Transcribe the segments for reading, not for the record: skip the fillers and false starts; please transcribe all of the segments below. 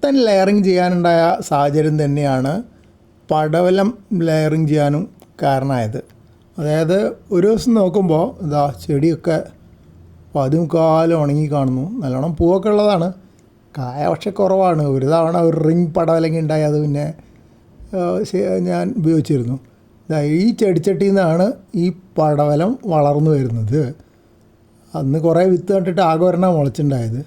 മത്തൻ ലെയറിങ് ചെയ്യാനുണ്ടായ സാഹചര്യം തന്നെയാണ് പടവലം ലെയറിങ് ചെയ്യാനും കാരണമായത്. അതായത് ഒരു ദിവസം നോക്കുമ്പോൾ ഇതാ ചെടിയൊക്കെ പതുമുക്കാലും ഉണങ്ങി കാണുന്നു. നല്ലോണം പൂവൊക്കെ ഉള്ളതാണ്, കായ പക്ഷെ കുറവാണ്. ഒരു തവണ ഒരു റിങ് പടവലങ്ങ ഉണ്ടായി, അത് പിന്നെ ഞാൻ ഉപയോഗിച്ചിരുന്നു. ഈ ചെടിച്ചട്ടിയിൽ നിന്നാണ് ഈ പടവലം വളർന്നു വരുന്നത്. അന്ന് കുറേ വിത്ത് നട്ടിട്ട് ആകെ ഒരെണ്ണം മുളച്ചുണ്ടായത്.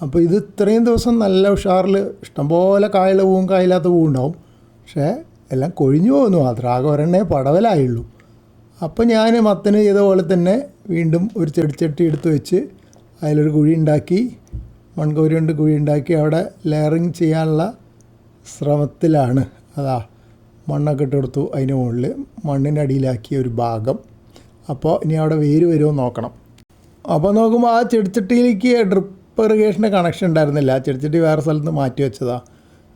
അപ്പോൾ ഇത് ഇത്രയും ദിവസം നല്ല ഉഷാറിൽ ഇഷ്ടംപോലെ കായുള്ള പൂവും കായില്ലാത്ത പൂവും ഉണ്ടാവും, പക്ഷേ എല്ലാം കൊഴിഞ്ഞു പോകുന്നു മാത്രം. ആകെ ഒരെണ്ണേ പടവലായുള്ളൂ. അപ്പോൾ ഞാൻ മത്തന് ചെയ്ത പോലെ തന്നെ വീണ്ടും ഒരു ചെടിച്ചട്ടി എടുത്ത് വെച്ച് അതിലൊരു കുഴി ഉണ്ടാക്കി, മൺകോരി കൊണ്ട് കുഴി ഉണ്ടാക്കി അവിടെ ലെയറിങ് ചെയ്യാനുള്ള ശ്രമത്തിലാണ്. അതാ മണ്ണൊക്കെ ഇട്ട് കൊടുത്തു, അതിന് മുകളിൽ മണ്ണിൻ്റെ അടിയിലാക്കിയ ഒരു ഭാഗം. അപ്പോൾ ഇനി അവിടെ വേര് വരുമോ നോക്കണം. അപ്പോൾ നോക്കുമ്പോൾ ആ ചെടിച്ചട്ടിയിലേക്ക് ഡ്രിപ്പ് ഇറിഗേഷൻ്റെ കണക്ഷൻ ഉണ്ടായിരുന്നില്ല. ആ ചെടിച്ചട്ടി വേറെ സ്ഥലത്ത് നിന്ന് മാറ്റി വെച്ചതാണ്.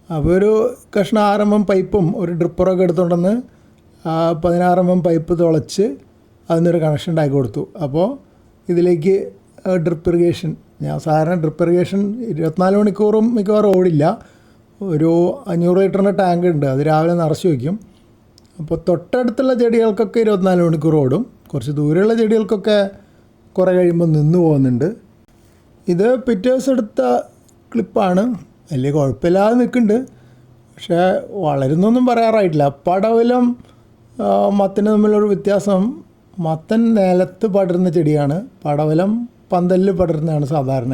അപ്പോൾ ഒരു കഷ്ണം 6 mm പൈപ്പും ഒരു ഡ്രിപ്പറൊക്കെ എടുത്തുകൊണ്ടെന്ന് 16 mm പൈപ്പ് തുളച്ച് അതിനൊരു കണക്ഷൻ ഉണ്ടാക്കി കൊടുത്തു. അപ്പോൾ ഇതിലേക്ക് ഡ്രിപ്പ് ഇറിഗേഷൻ, ഞാൻ സാധാരണ ഡ്രിപ്പ് ഇറിഗേഷൻ 24 മണിക്കൂറും മിക്കവാറും ഓടില്ല. ഒരു 500 ലിറ്ററിൻ്റെ ടാങ്ക് ഉണ്ട്, അത് രാവിലെ നിറച്ച് വയ്ക്കും. അപ്പോൾ തൊട്ടടുത്തുള്ള ചെടികൾക്കൊക്കെ 24 മണിക്കൂർ ഓടും. കുറച്ച് ദൂരെയുള്ള ചെടികൾക്കൊക്കെ കുറേ കഴിയുമ്പോൾ നിന്ന് പോകുന്നുണ്ട്. ഇത് പിറ്റേ ദിവസം എടുത്ത ക്ലിപ്പാണ്. വലിയ കുഴപ്പമില്ലാതെ നിൽക്കുന്നുണ്ട്, പക്ഷേ വളരുന്നൊന്നും പറയാറായിട്ടില്ല. പടവലം മത്തന് തമ്മിലൊരു വ്യത്യാസം, മത്തൻ നിലത്ത് പടരുന്ന ചെടിയാണ്, പടവലം പന്തലിൽ പടരുന്നതാണ് സാധാരണ.